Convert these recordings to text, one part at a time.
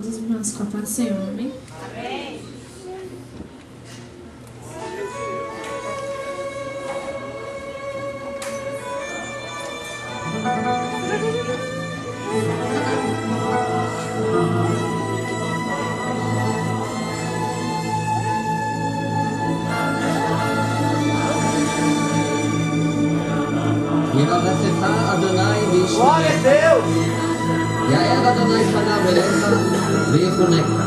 Todos os irmãos com a paz do Senhor, amém? Amém. Glória a Deus! Yael Adonai Fanav Elecha V'Yichunecha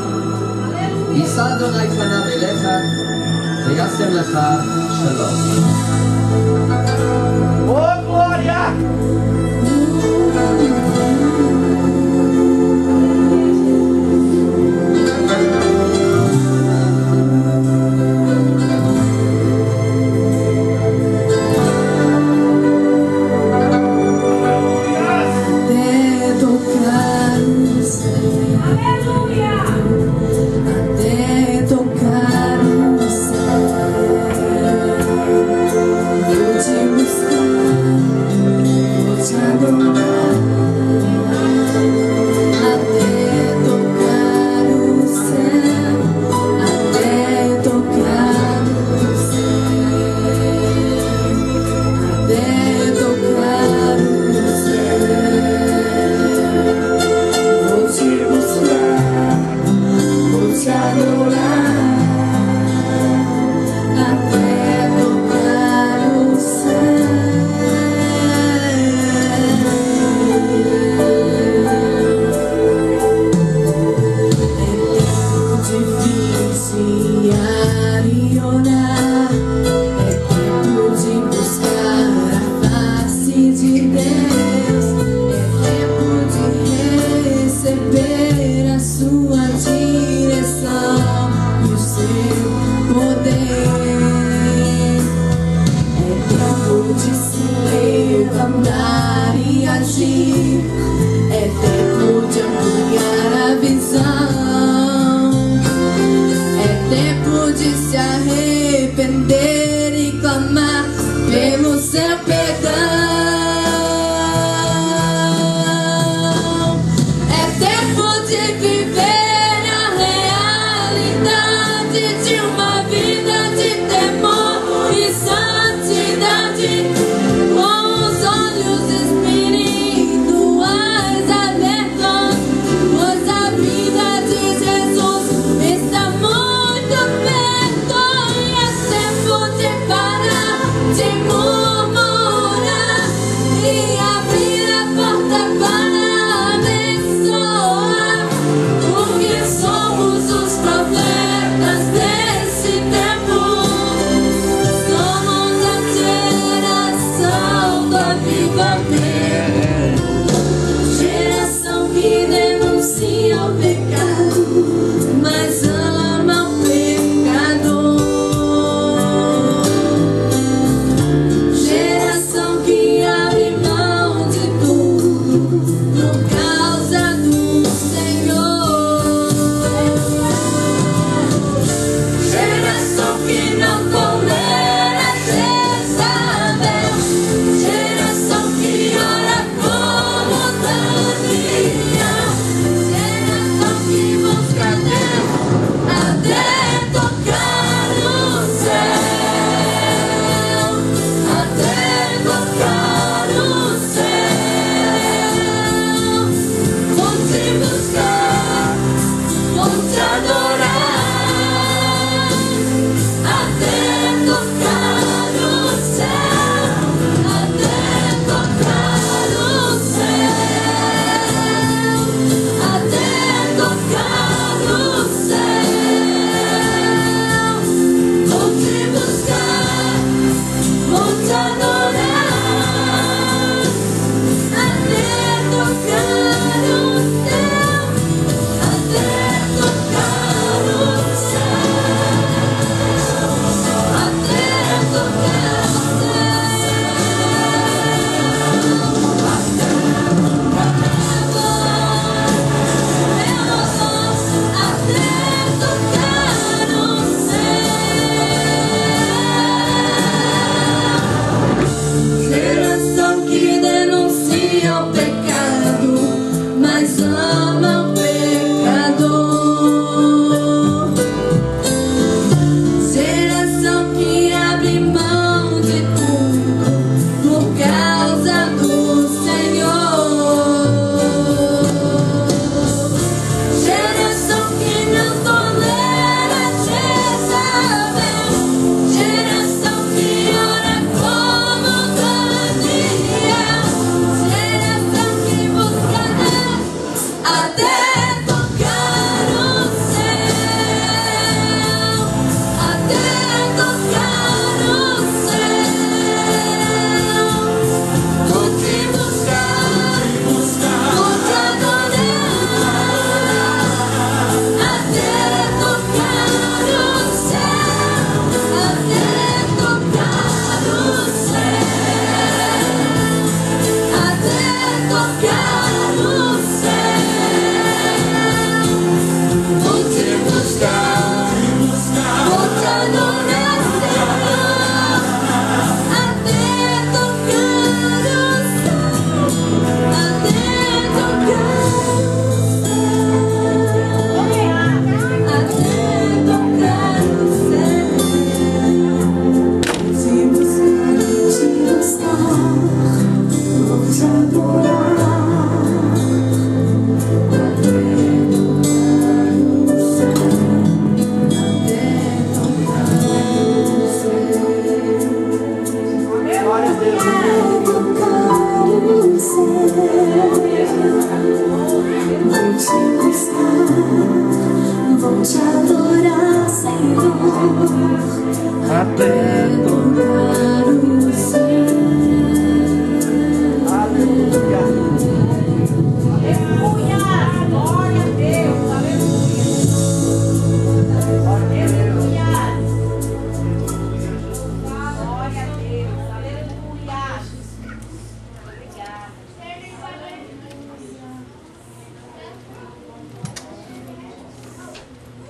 Yisa Adonai Fanav Elecha V'Yasem Lecha Shalom. Oh, glória! Pois a vida de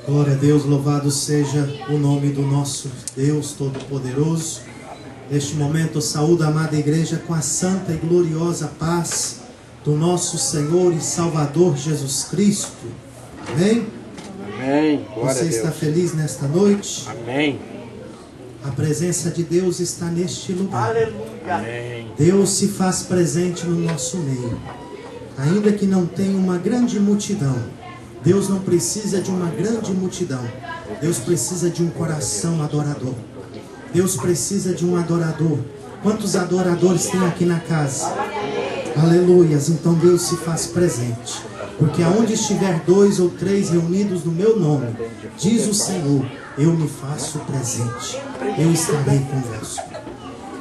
Glória a Deus, louvado seja o nome do nosso Deus Todo-Poderoso. Neste momento eu saúdo a amada igreja com a santa e gloriosa paz do nosso Senhor e Salvador Jesus Cristo. Amém? Amém. Glória Você a Deus. está feliz nesta noite? Amém. A presença de Deus está neste lugar. Aleluia. Amém. Deus se faz presente no nosso meio. Ainda que não tenha uma grande multidão, Deus não precisa de uma grande multidão. Deus precisa de um coração adorador. Deus precisa de um adorador. Quantos adoradores tem aqui na casa? Aleluias. Então Deus se faz presente. Porque aonde estiver 2 ou 3 reunidos no meu nome, diz o Senhor, eu me faço presente. Eu estarei convosco.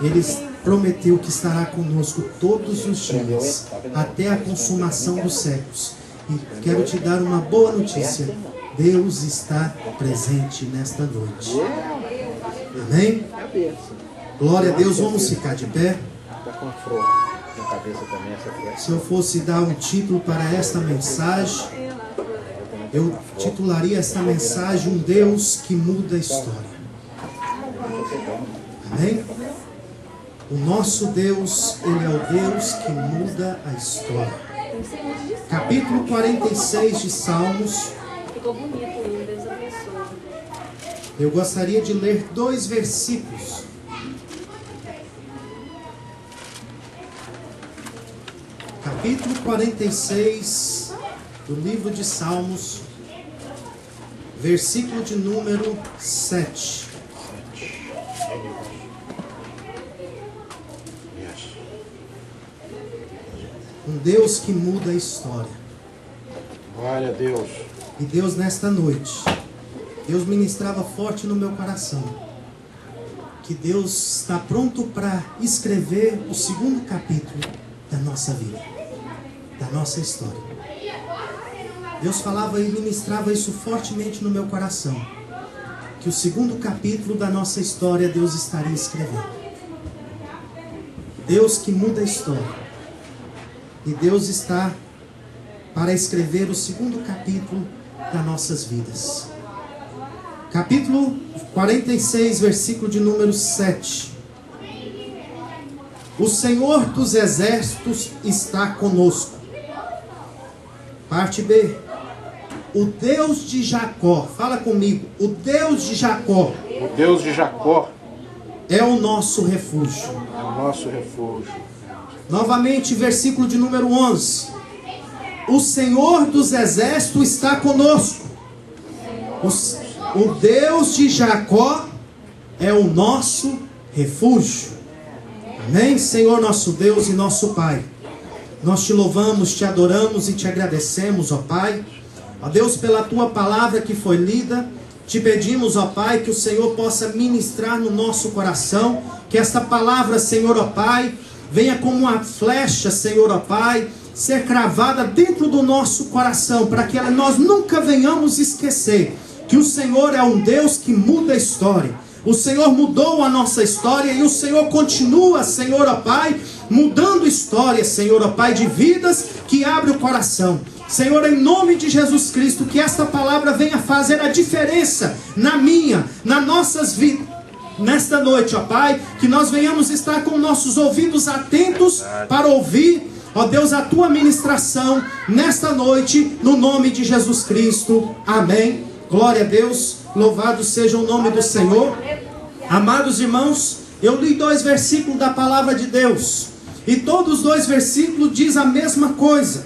Ele prometeu que estará conosco todos os dias, até a consumação dos séculos. E quero te dar uma boa notícia. Deus está presente nesta noite. Amém? Glória a Deus. Vamos ficar de pé. Se eu fosse dar um título para esta mensagem, eu titularia esta mensagem: um Deus que muda a história. Amém? O nosso Deus, Ele é o Deus que muda a história. Capítulo 46 de Salmos. Ficou bonito, lindo, Deus abençoe. Eu gostaria de ler 2 versículos. Capítulo 46 do livro de Salmos, versículo de número 7. Um Deus que muda a história. Glória a Deus. E Deus, nesta noite, Deus ministrava forte no meu coração que Deus está pronto para escrever o 2º capítulo da nossa vida, da nossa história. Deus falava e ministrava isso fortemente no meu coração, que o 2º capítulo da nossa história Deus estaria escrevendo. Deus que muda a história. E Deus está para escrever o 2º capítulo das nossas vidas. Capítulo 46, versículo de número 7. O Senhor dos exércitos está conosco. Parte B. O Deus de Jacó, fala comigo, o Deus de Jacó. O Deus de Jacó é o nosso refúgio. É o nosso refúgio. Novamente, versículo de número 11. O Senhor dos exércitos está conosco. O Deus de Jacó é o nosso refúgio. Amém? Senhor nosso Deus e nosso Pai, nós te louvamos, te adoramos e te agradecemos, ó Pai. Ó Deus, pela tua palavra que foi lida, te pedimos, ó Pai, que o Senhor possa ministrar no nosso coração, que esta palavra, Senhor, ó Pai, venha como uma flecha, Senhor, ó Pai, ser cravada dentro do nosso coração, para que nós nunca venhamos esquecer que o Senhor é um Deus que muda a história. O Senhor mudou a nossa história e o Senhor continua, Senhor, ó Pai, mudando histórias, Senhor, ó Pai, de vidas que abre o coração. Senhor, em nome de Jesus Cristo, que esta palavra venha fazer a diferença na minha, nas nossas vidas. Nesta noite, ó Pai, que nós venhamos estar com nossos ouvidos atentos para ouvir, ó Deus, a tua ministração nesta noite, no nome de Jesus Cristo. Amém. Glória a Deus, louvado seja o nome do Senhor. Amados irmãos, eu li 2 versículos da palavra de Deus, e todos os 2 versículos diz a mesma coisa,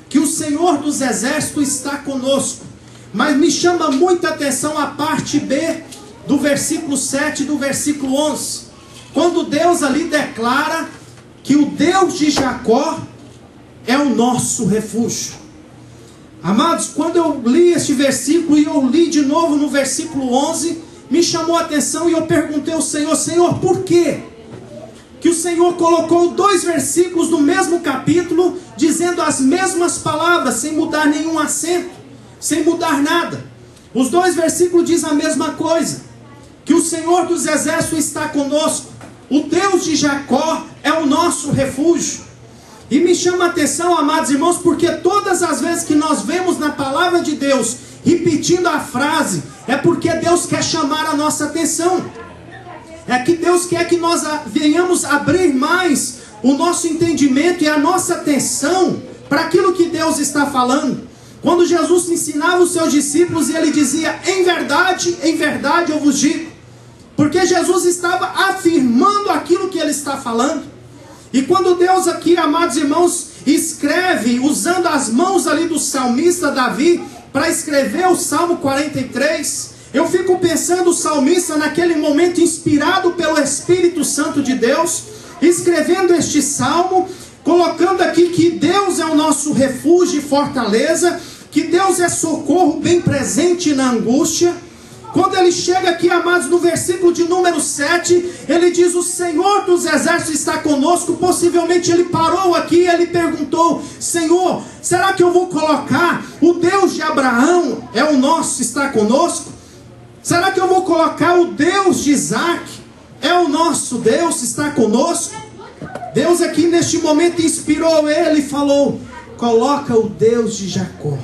que o Senhor dos exércitos está conosco. Mas me chama muita atenção a parte B do versículo 7 e do versículo 11, quando Deus ali declara que o Deus de Jacó é o nosso refúgio. Amados, quando eu li este versículo e eu li de novo no versículo 11, me chamou a atenção e eu perguntei ao Senhor: Senhor, por quê? Que o Senhor colocou 2 versículos no mesmo capítulo, dizendo as mesmas palavras, sem mudar nenhum acento, sem mudar nada. Os 2 versículos dizem a mesma coisa, que o Senhor dos exércitos está conosco. O Deus de Jacó é o nosso refúgio. E me chama a atenção, amados irmãos, porque todas as vezes que nós vemos na palavra de Deus repetindo a frase, é porque Deus quer chamar a nossa atenção. É que Deus quer que nós venhamos abrir mais o nosso entendimento e a nossa atenção para aquilo que Deus está falando. Quando Jesus ensinava os seus discípulos, ele dizia: em verdade eu vos digo. Porque Jesus estava afirmando aquilo que ele está falando. E quando Deus aqui, amados irmãos, escreve, usando as mãos ali do salmista Davi, para escrever o Salmo 43, eu fico pensando o salmista naquele momento inspirado pelo Espírito Santo de Deus, escrevendo este salmo, colocando aqui que Deus é o nosso refúgio e fortaleza, que Deus é socorro bem presente na angústia. Quando ele chega aqui, amados, no versículo de número 7, ele diz: o Senhor dos exércitos está conosco. Possivelmente ele parou aqui e ele perguntou: Senhor, será que eu vou colocar o Deus de Abraão é o nosso, está conosco? Será que eu vou colocar o Deus de Isaac é o nosso Deus, está conosco? Deus aqui neste momento inspirou ele e falou: coloca o Deus de Jacó.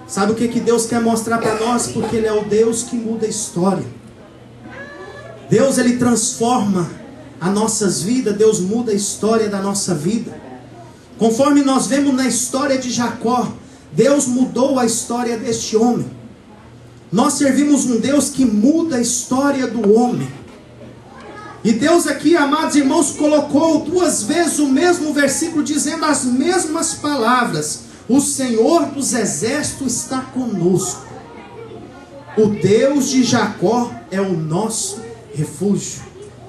Sabe o que Deus quer mostrar para nós? Porque Ele é o Deus que muda a história. Deus, Ele transforma as nossas vidas. Deus muda a história da nossa vida. Conforme nós vemos na história de Jacó, Deus mudou a história deste homem. Nós servimos um Deus que muda a história do homem. E Deus aqui, amados irmãos, colocou 2 vezes o mesmo versículo, dizendo as mesmas palavras: o Senhor dos exércitos está conosco. O Deus de Jacó é o nosso refúgio.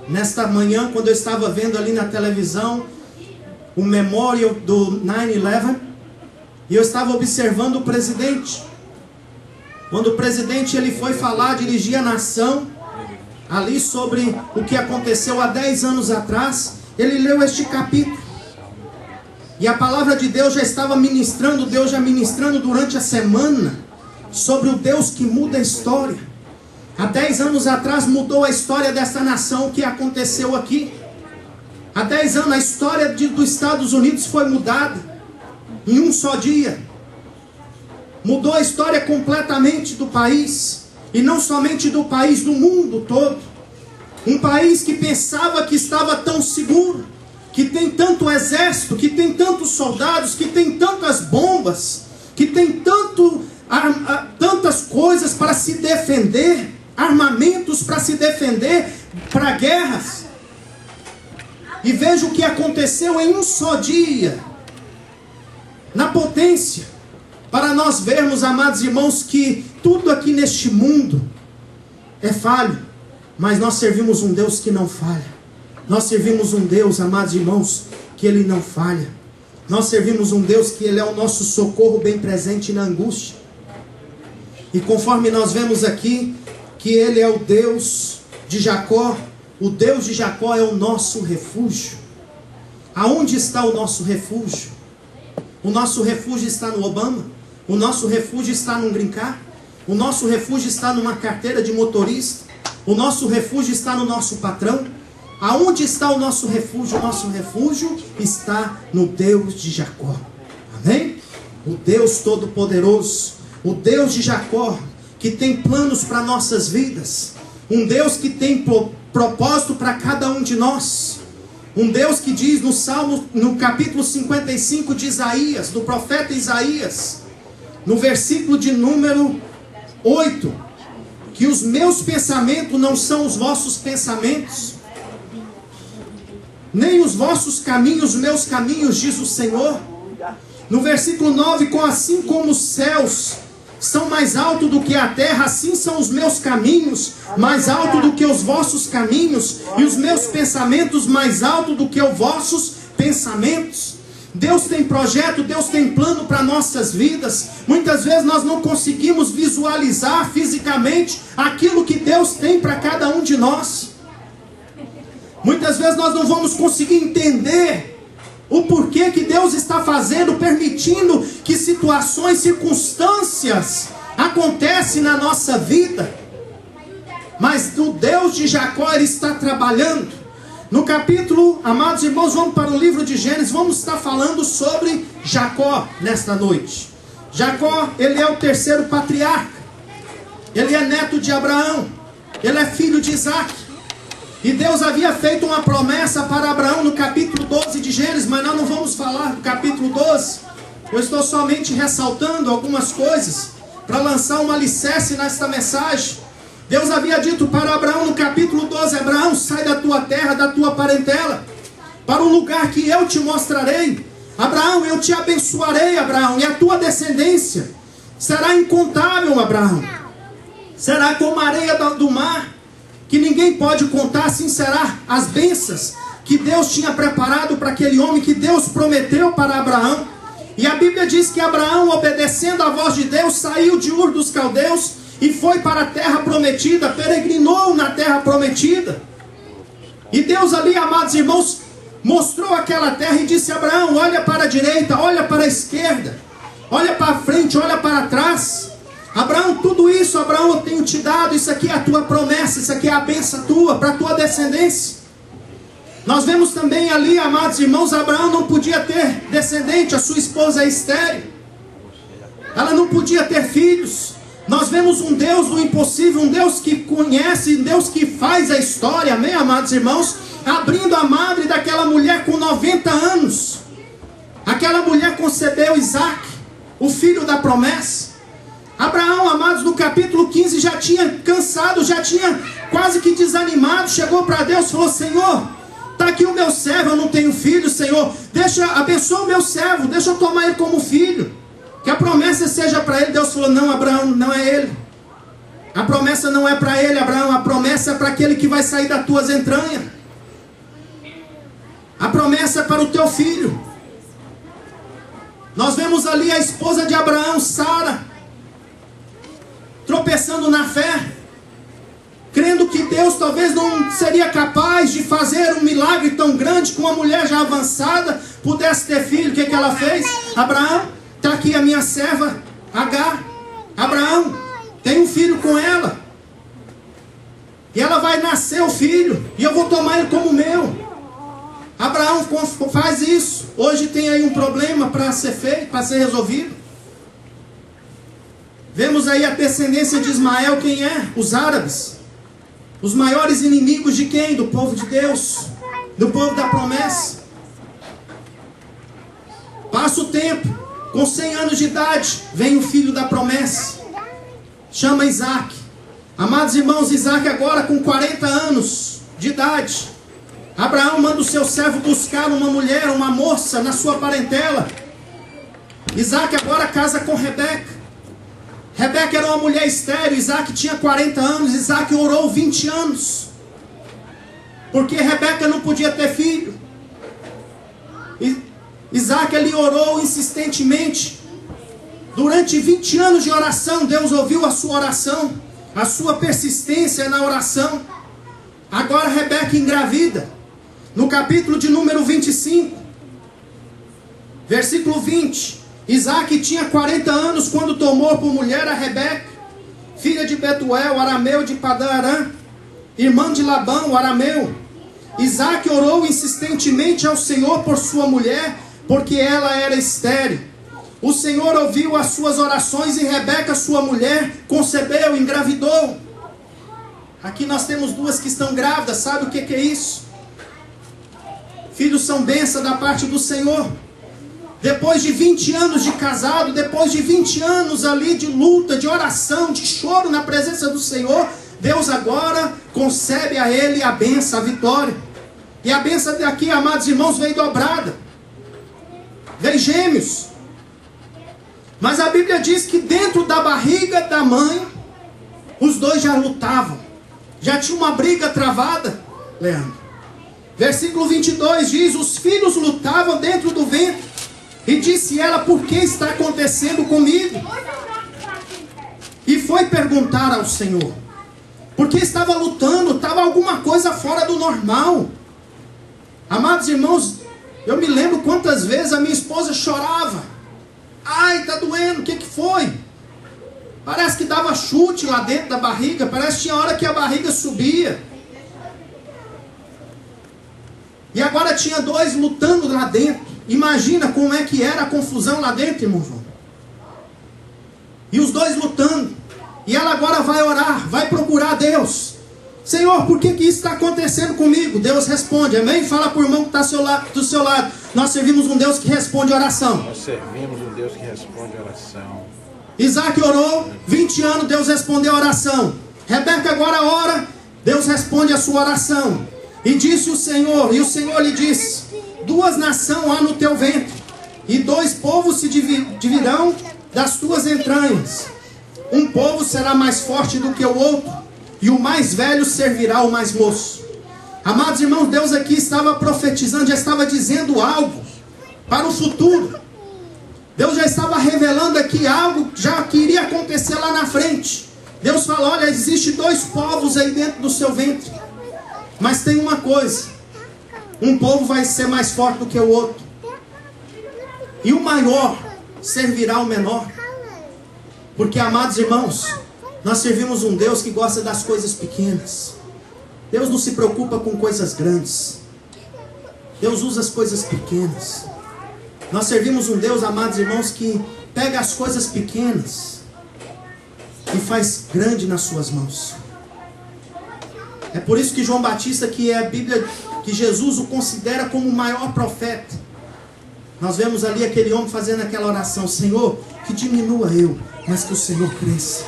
Nesta manhã, quando eu estava vendo ali na televisão o memorial do 9/11, e eu estava observando o presidente. Quando o presidente ele foi falar, dirigir a nação, ali sobre o que aconteceu há 10 anos atrás, ele leu este capítulo. E a palavra de Deus já estava ministrando, Deus já ministrando durante a semana, sobre o Deus que muda a história. Há 10 anos atrás mudou a história dessa nação, o que aconteceu aqui. Há 10 anos a história dos Estados Unidos foi mudada, em um só dia. Mudou a história completamente do país, e não somente do país, do mundo todo. Um país que pensava que estava tão seguro, que tem tanto exército, que tem tantos soldados, que tem tantas bombas, que tem tantas coisas para se defender, armamentos para se defender, para guerras. E veja o que aconteceu em um só dia, na potência, para nós vermos, amados irmãos, que tudo aqui neste mundo é falho, mas nós servimos um Deus que não falha. Nós servimos um Deus, amados irmãos, que Ele não falha. Nós servimos um Deus que Ele é o nosso socorro bem presente na angústia. E conforme nós vemos aqui, que Ele é o Deus de Jacó, o Deus de Jacó é o nosso refúgio. Aonde está o nosso refúgio? O nosso refúgio está no Obama? O nosso refúgio está num green card? O nosso refúgio está numa carteira de motorista? O nosso refúgio está no nosso patrão? Aonde está o nosso refúgio? O nosso refúgio está no Deus de Jacó. Amém? O Deus Todo-Poderoso, o Deus de Jacó, que tem planos para nossas vidas. Um Deus que tem propósito para cada um de nós. Um Deus que diz no Salmo, no capítulo 55 de Isaías, do profeta Isaías, no versículo de número 8, que os meus pensamentos não são os vossos pensamentos, nem os vossos caminhos, meus caminhos, diz o Senhor. No versículo 9, assim como os céus são mais altos do que a terra, assim são os meus caminhos mais altos do que os vossos caminhos, e os meus pensamentos mais altos do que os vossos pensamentos. Deus tem projeto, Deus tem plano para nossas vidas. Muitas vezes nós não conseguimos visualizar fisicamente aquilo que Deus tem para cada um de nós. Muitas vezes nós não vamos conseguir entender o porquê que Deus está fazendo, permitindo que situações, circunstâncias acontecem na nossa vida. Mas o Deus de Jacó, Ele está trabalhando. No capítulo, amados irmãos, vamos para o livro de Gênesis, vamos estar falando sobre Jacó nesta noite. Jacó, ele é o terceiro patriarca. Ele é neto de Abraão. Ele é filho de Isaac. E Deus havia feito uma promessa para Abraão no capítulo 12 de Gênesis, mas nós não vamos falar do capítulo 12. Eu estou somente ressaltando algumas coisas para lançar um alicerce nesta mensagem. Deus havia dito para Abraão no capítulo 12: Abraão, sai da tua terra, da tua parentela, para o lugar que eu te mostrarei. Abraão, eu te abençoarei, Abraão, e a tua descendência será incontável, Abraão. Será como a areia do mar, que ninguém pode contar. Assim será as bênçãos que Deus tinha preparado para aquele homem, que Deus prometeu para Abraão. E a Bíblia diz que Abraão, obedecendo à voz de Deus, saiu de Ur dos Caldeus e foi para a terra prometida, peregrinou na terra prometida. E Deus ali, amados irmãos, mostrou aquela terra e disse a Abraão: olha para a direita, olha para a esquerda, olha para frente, olha para trás. Abraão, tudo isso, Abraão, eu tenho te dado. Isso aqui é a tua promessa, isso aqui é a bênção tua, para a tua descendência. Nós vemos também ali, amados irmãos, Abraão não podia ter descendente, a sua esposa é estéril, ela não podia ter filhos. Nós vemos um Deus do impossível, um Deus que conhece, um Deus que faz a história, amém, amados irmãos? Abrindo a madre daquela mulher com 90 anos. Aquela mulher concebeu Isaac, o filho da promessa. Abraão, amados, no capítulo 15 já tinha cansado, já tinha quase que desanimado. Chegou para Deus e falou: Senhor, está aqui o meu servo, eu não tenho filho, Senhor. Abençoa o meu servo, deixa eu tomar ele como filho, que a promessa seja para ele. Deus falou: não, Abraão, não é ele. A promessa não é para ele, Abraão. A promessa é para aquele que vai sair das tuas entranhas. A promessa é para o teu filho. Nós vemos ali a esposa de Abraão, Sara, tropeçando na fé, crendo que Deus talvez não seria capaz de fazer um milagre tão grande, com uma mulher já avançada pudesse ter filho. O que ela fez? Abraão, está aqui a minha serva Agar. Abraão, tem um filho com ela, e ela vai nascer o filho, e eu vou tomar ele como meu. Abraão faz isso. Hoje tem aí um problema para ser feito, para ser resolvido. Vemos aí a descendência de Ismael. Quem é? Os árabes. Os maiores inimigos de quem? Do povo de Deus, do povo da promessa. Passa o tempo, com 100 anos de idade, vem o filho da promessa, chama Isaac. Amados irmãos, Isaac agora com 40 anos de idade. Abraão manda o seu servo buscar uma mulher, uma moça na sua parentela. Isaac agora casa com Rebeca. Rebeca era uma mulher estéril. Isaac tinha 40 anos. Isaac orou 20 anos, porque Rebeca não podia ter filho. Isaac ali orou insistentemente. Durante 20 anos de oração, Deus ouviu a sua oração, a sua persistência na oração. Agora Rebeca engravida. No capítulo de número 25, versículo 20, Isaac tinha 40 anos quando tomou por mulher a Rebeca, filha de Betuel, arameu de Padã-Arã, irmã de Labão, o arameu. Isaac orou insistentemente ao Senhor por sua mulher, porque ela era estéril. O Senhor ouviu as suas orações e Rebeca, sua mulher, concebeu, engravidou. Aqui nós temos duas que estão grávidas. Sabe o que é isso? Filhos são bênção da parte do Senhor. Depois de 20 anos de casado, depois de 20 anos ali de luta, de oração, de choro na presença do Senhor, Deus agora concebe a ele a bênção, a vitória. E a bênção daqui, amados irmãos, veio dobrada. Veio gêmeos. Mas a Bíblia diz que dentro da barriga da mãe, os dois já lutavam. Já tinha uma briga travada, Leandro. Versículo 22 diz: os filhos lutavam dentro do ventre. E disse ela: por que está acontecendo comigo? E foi perguntar ao Senhor. Porque estava lutando, estava alguma coisa fora do normal. Amados irmãos, eu me lembro quantas vezes a minha esposa chorava. Ai, está doendo, o que foi? Parece que dava chute lá dentro da barriga. Parece que tinha hora que a barriga subia. E agora tinha dois lutando lá dentro. Imagina como é que era a confusão lá dentro, irmão João. os dois lutando. E ela agora vai orar, vai procurar Deus. Senhor, por que isso está acontecendo comigo? Deus responde, amém? Fala para o irmão que está do seu lado. Nós servimos um Deus que responde oração. Nós servimos um Deus que responde oração. Isaac orou, 20 anos, Deus respondeu a oração. Rebeca agora ora, Deus responde a sua oração. E disse o Senhor, e o Senhor lhe disse: 2 nações há no teu ventre, e 2 povos se dividirão das tuas entranhas. Um povo será mais forte do que o outro, e o mais velho servirá ao mais moço. Amados irmãos, Deus aqui estava profetizando, já estava dizendo algo para o futuro. Deus já estava revelando aqui algo já que iria acontecer lá na frente. Deus fala: olha, existe 2 povos aí dentro do seu ventre, mas tem uma coisa: um povo vai ser mais forte do que o outro, e o maior servirá ao menor. Porque, amados irmãos, nós servimos um Deus que gosta das coisas pequenas. Deus não se preocupa com coisas grandes. Deus usa as coisas pequenas. Nós servimos um Deus, amados irmãos, que pega as coisas pequenas e faz grande nas suas mãos. É por isso que João Batista, que é a Bíblia, que Jesus o considera como o maior profeta. Nós vemos ali aquele homem fazendo aquela oração: Senhor, que diminua eu, mas que o Senhor cresça.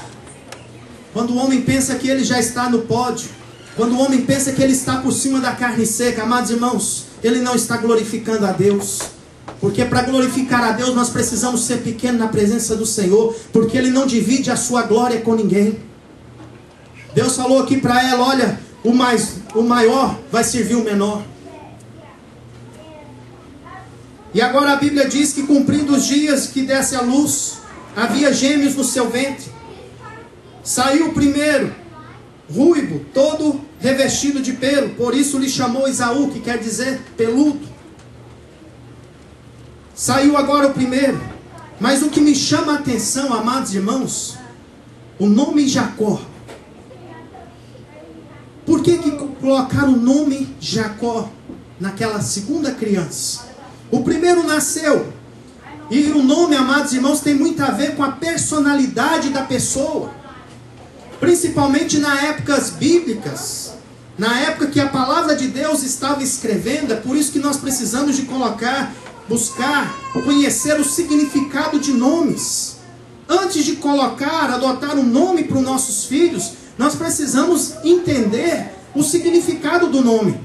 Quando o homem pensa que ele já está no pódio, quando o homem pensa que ele está por cima da carne seca, amados irmãos, ele não está glorificando a Deus. Porque para glorificar a Deus nós precisamos ser pequenos na presença do Senhor, porque Ele não divide a sua glória com ninguém. Deus falou aqui para ela: olha, o maior vai servir o menor. E agora a Bíblia diz que, cumprindo os dias que desse a luz, havia gêmeos no seu ventre. Saiu o primeiro, ruivo, todo revestido de pelo, por isso lhe chamou Esaú, que quer dizer peludo. Saiu agora o primeiro. Mas o que me chama a atenção, amados irmãos, o nome Jacó. Por que colocaram o nome Jacó naquela segunda criança? O primeiro nasceu. E o nome, amados irmãos, tem muito a ver com a personalidade da pessoa. Principalmente nas épocas bíblicas, na época que a palavra de Deus estava escrevendo. É por isso que nós precisamos de buscar, conhecer o significado de nomes. Antes de adotar um nome para os nossos filhos, nós precisamos entender o significado do nome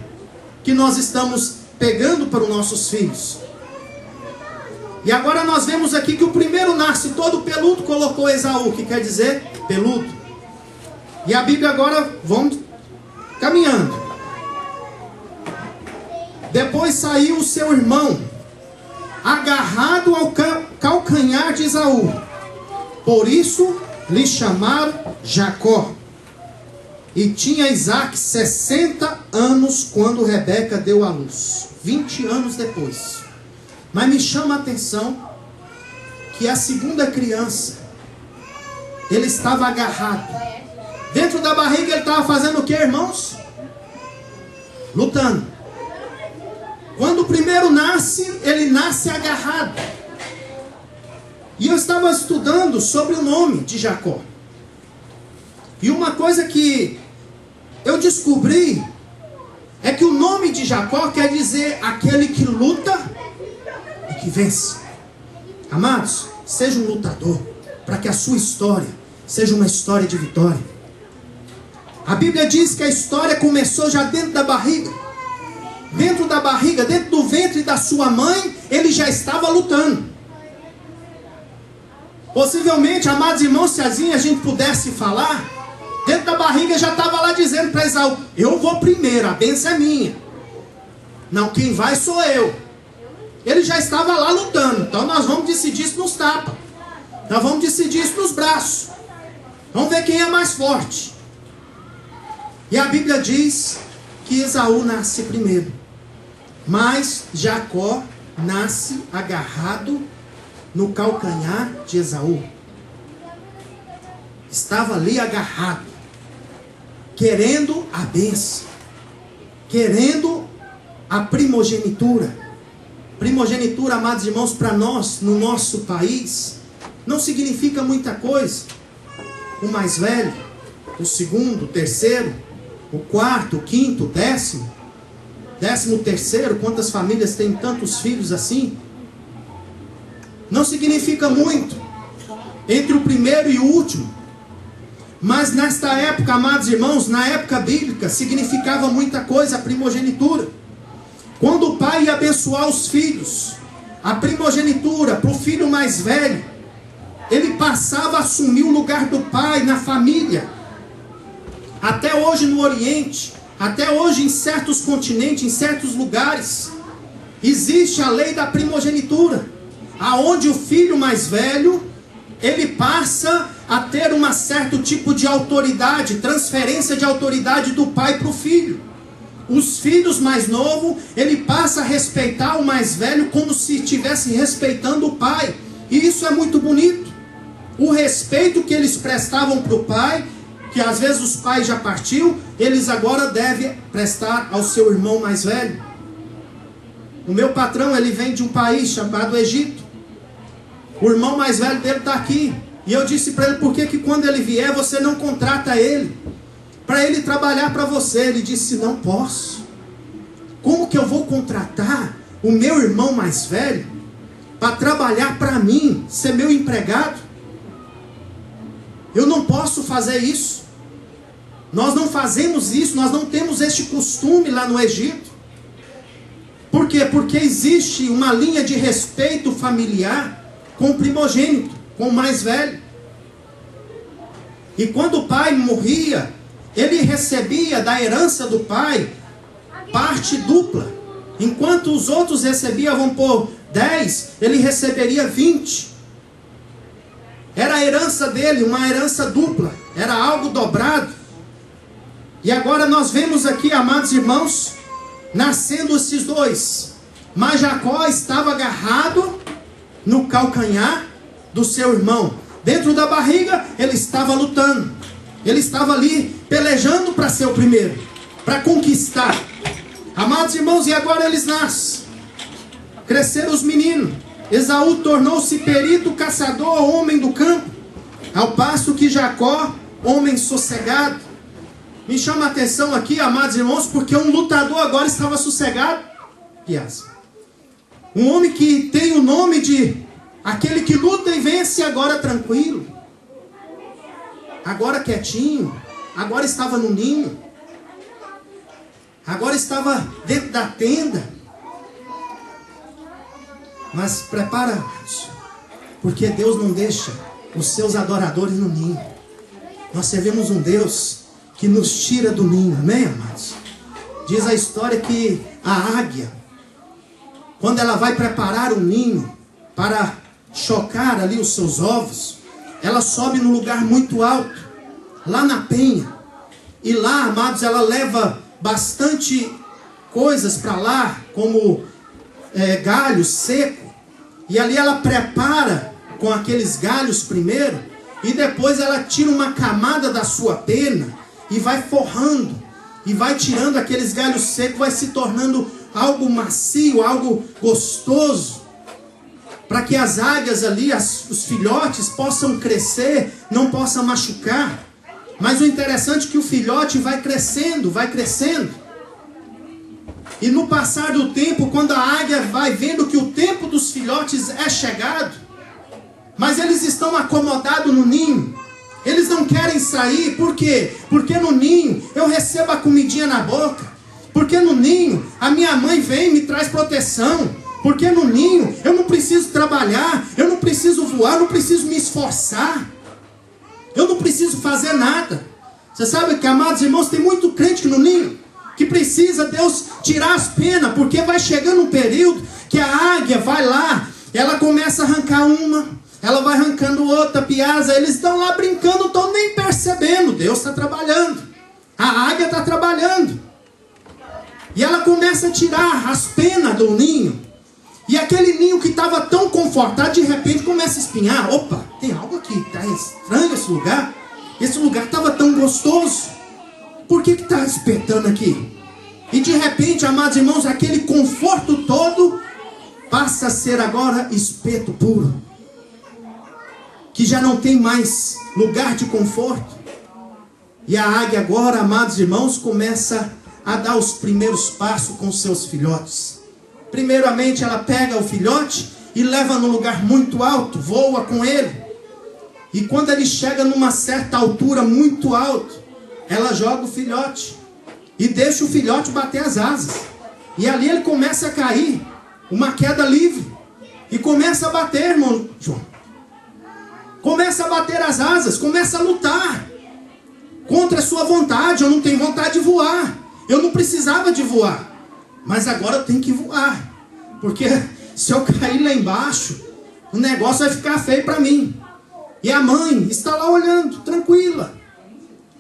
que nós estamos pegando para os nossos filhos. E agora nós vemos aqui que o primeiro nasce todo peludo, colocou Esaú, que quer dizer peludo. E a Bíblia agora, vamos caminhando. Depois saiu o seu irmão, agarrado ao calcanhar de Esaú. Por isso lhe chamaram Jacó. E tinha Isaac 60 anos quando Rebeca deu à luz. 20 anos depois. Mas me chama a atenção que a segunda criança, ele estava agarrado. Dentro da barriga ele estava fazendo o que, irmãos? Lutando. Quando o primeiro nasce, ele nasce agarrado. E eu estava estudando sobre o nome de Jacó. E uma coisa que eu descobri é que o nome de Jacó quer dizer aquele que luta e que vence. Amados, seja um lutador, para que a sua história seja uma história de vitória. A Bíblia diz que a história começou já dentro da barriga. Dentro da barriga, dentro do ventre da sua mãe, ele já estava lutando. Possivelmente, amados irmãos, se assim a gente pudesse falar, dentro da barriga já estava lá dizendo para Esaú: eu vou primeiro, a bênção é minha. Não, quem vai sou eu. Ele já estava lá lutando. Então nós vamos decidir isso nos tapas. Nós vamos decidir isso nos braços. Vamos ver quem é mais forte. E a Bíblia diz que Esaú nasce primeiro. Mas Jacó nasce agarrado no calcanhar de Esaú. Estava ali agarrado, querendo a bênção, querendo a primogenitura. Primogenitura, amados irmãos, para nós, no nosso país, não significa muita coisa. O mais velho, o segundo, o terceiro, o quarto, o quinto, o 13º, quantas famílias têm tantos filhos assim? Não significa muito entre o primeiro e o último. Mas nesta época, amados irmãos, na época bíblica, significava muita coisa a primogenitura. Quando o pai ia abençoar os filhos, a primogenitura para o filho mais velho, ele passava a assumir o lugar do pai na família. Até hoje no Oriente, até hoje em certos continentes, em certos lugares, existe a lei da primogenitura, aonde o filho mais velho, ele passa a ter um certo tipo de autoridade, transferência de autoridade do pai para o filho. Os filhos mais novos, ele passa a respeitar o mais velho como se estivesse respeitando o pai. E isso é muito bonito. O respeito que eles prestavam para o pai, que às vezes os pais já partiu, eles agora devem prestar ao seu irmão mais velho. O meu patrão, ele vem de um país chamado Egito. O irmão mais velho dele está aqui. E eu disse para ele, por que quando ele vier você não contrata ele? Para ele trabalhar para você. Ele disse, não posso. Como que eu vou contratar o meu irmão mais velho para trabalhar para mim, ser meu empregado? Eu não posso fazer isso. Nós não fazemos isso, nós não temos este costume lá no Egito. Por quê? Porque existe uma linha de respeito familiar com o primogênito, com o mais velho. E quando o pai morria, ele recebia da herança do pai parte dupla. Enquanto os outros recebiam, vamos pôr 10, ele receberia 20. Era a herança dele, uma herança dupla. Era algo dobrado. E agora nós vemos aqui, amados irmãos, nascendo esses dois. Mas Jacó estava agarrado no calcanhar do seu irmão. Dentro da barriga, ele estava lutando. Ele estava ali pelejando para ser o primeiro, para conquistar. Amados irmãos, e agora eles nascem. Cresceram os meninos. Esaú tornou-se perito caçador, homem do campo, ao passo que Jacó, homem sossegado. Me chama a atenção aqui, amados irmãos, porque um lutador agora estava sossegado. Um homem que tem o nome de aquele que luta e vence, agora tranquilo, agora quietinho, agora estava no ninho, agora estava dentro da tenda. Mas prepara, porque Deus não deixa os seus adoradores no ninho. Nós servimos um Deus que nos tira do ninho, amém, amados? Diz a história que a águia, quando ela vai preparar um ninho para chocar ali os seus ovos, ela sobe num lugar muito alto, lá na penha. E lá, amados, ela leva bastante coisas para lá, como galhos secos. E ali ela prepara com aqueles galhos primeiro, e depois ela tira uma camada da sua pena e vai forrando, e vai tirando aqueles galhos secos, vai se tornando algo macio, algo gostoso, para que as águias ali, os filhotes possam crescer, não possam machucar. Mas o interessante é que o filhote vai crescendo, vai crescendo. E no passar do tempo, quando a águia vai vendo que o tempo dos filhotes é chegado, mas eles estão acomodados no ninho, eles não querem sair. Por quê? Porque no ninho eu recebo a comidinha na boca. Porque no ninho a minha mãe vem e me traz proteção. Porque no ninho eu não preciso trabalhar, eu não preciso voar, eu não preciso me esforçar, eu não preciso fazer nada. Você sabe que, amados irmãos, tem muito crente que no ninho que precisa Deus tirar as penas, porque vai chegando um período que a águia vai lá, ela começa a arrancar uma, ela vai arrancando outra, piasa, eles estão lá brincando, não estão nem percebendo. Deus está trabalhando, a águia está trabalhando, e ela começa a tirar as penas do ninho, e aquele ninho que estava tão confortável, de repente começa a espinhar. Opa, tem algo aqui, está estranho esse lugar estava tão gostoso, por que está espetando aqui? E de repente, amados irmãos, aquele conforto todo passa a ser agora espeto puro. que já não tem mais lugar de conforto. E a águia agora, amados irmãos, começa a dar os primeiros passos com seus filhotes. Primeiramente ela pega o filhote e leva num lugar muito alto, voa com ele. E quando ele chega numa certa altura muito alta, ela joga o filhote e deixa o filhote bater as asas. E ali ele começa a cair, uma queda livre. E começa a bater, irmão João. Começa a bater as asas, começa a lutar contra a sua vontade. Eu não tenho vontade de voar. Eu não precisava de voar. Mas agora eu tenho que voar. Porque se eu cair lá embaixo, o negócio vai ficar feio para mim. E a mãe está lá olhando, tranquila.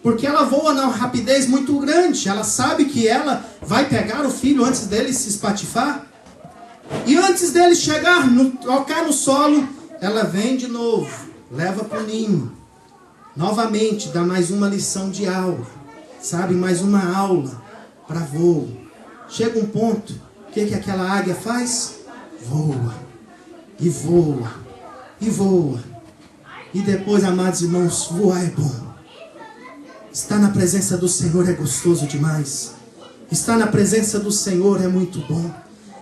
Porque ela voa numa rapidez muito grande. Ela sabe que ela vai pegar o filho antes dele se espatifar. E antes dele chegar, tocar no solo, ela vem de novo, leva para o ninho. Novamente, dá mais uma lição de aula. Sabe, mais uma aula para voo. Chega um ponto, o que aquela águia faz? Voa, e voa, e voa. E depois, amados irmãos, voar é bom. Estar na presença do Senhor é gostoso demais. Estar na presença do Senhor é muito bom.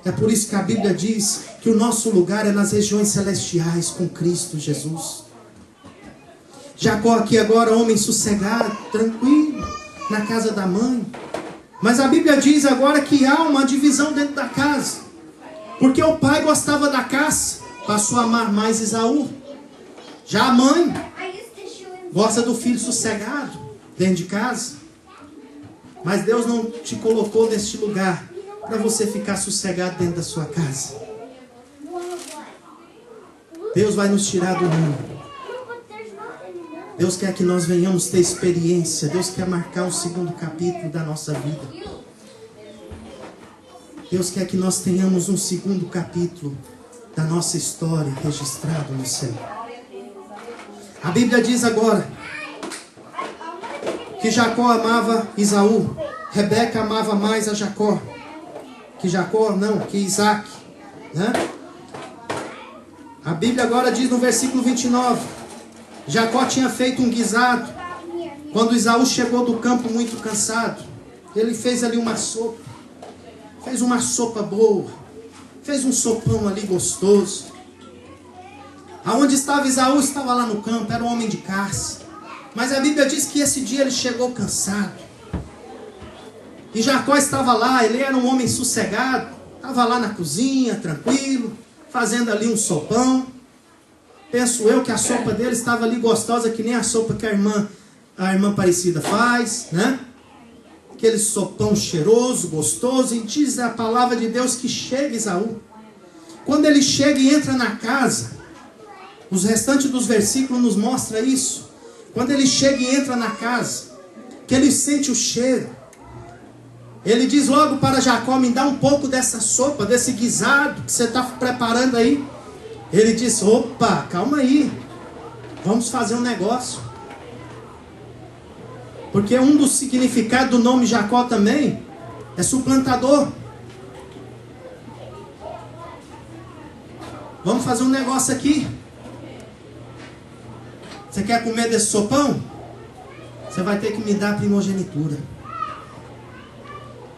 É por isso que a Bíblia diz que o nosso lugar é nas regiões celestiais com Cristo Jesus. Jacó aqui agora, homem sossegado, tranquilo, na casa da mãe. Mas a Bíblia diz agora que há uma divisão dentro da casa. Porque o pai gostava da caça, passou a amar mais Esaú. Já a mãe gosta do filho sossegado dentro de casa. Mas Deus não te colocou neste lugar para você ficar sossegado dentro da sua casa. Deus vai nos tirar do mundo. Deus quer que nós venhamos ter experiência. Deus quer marcar o segundo capítulo da nossa vida. Deus quer que nós tenhamos um segundo capítulo da nossa história registrado no céu. A Bíblia diz agora que Jacó amava Esaú. Rebeca amava mais a Jacó. Que Isaac. Né? A Bíblia agora diz no versículo 29. Jacó tinha feito um guisado. Quando Esaú chegou do campo muito cansado, ele fez ali uma sopa. Fez uma sopa boa. Fez um sopão ali gostoso. Aonde estava Esaú, estava lá no campo. Era um homem de caça. Mas a Bíblia diz que esse dia ele chegou cansado. E Jacó estava lá, ele era um homem sossegado, estava lá na cozinha, tranquilo, fazendo ali um sopão. Penso eu que a sopa dele estava ali gostosa, que nem a sopa que a irmã Aparecida faz, né? Aquele sopão cheiroso, gostoso, e diz a palavra de Deus que chega Esaú. Quando ele chega e entra na casa, os restantes dos versículos nos mostram isso. Quando ele chega e entra na casa, que ele sente o cheiro, ele diz logo para Jacó: me dá um pouco dessa sopa, desse guisado que você está preparando aí. Ele diz: opa, calma aí, vamos fazer um negócio. Porque um dos significados do nome Jacó também é suplantador. Vamos fazer um negócio aqui. Você quer comer desse sopão? Você vai ter que me dar a primogenitura.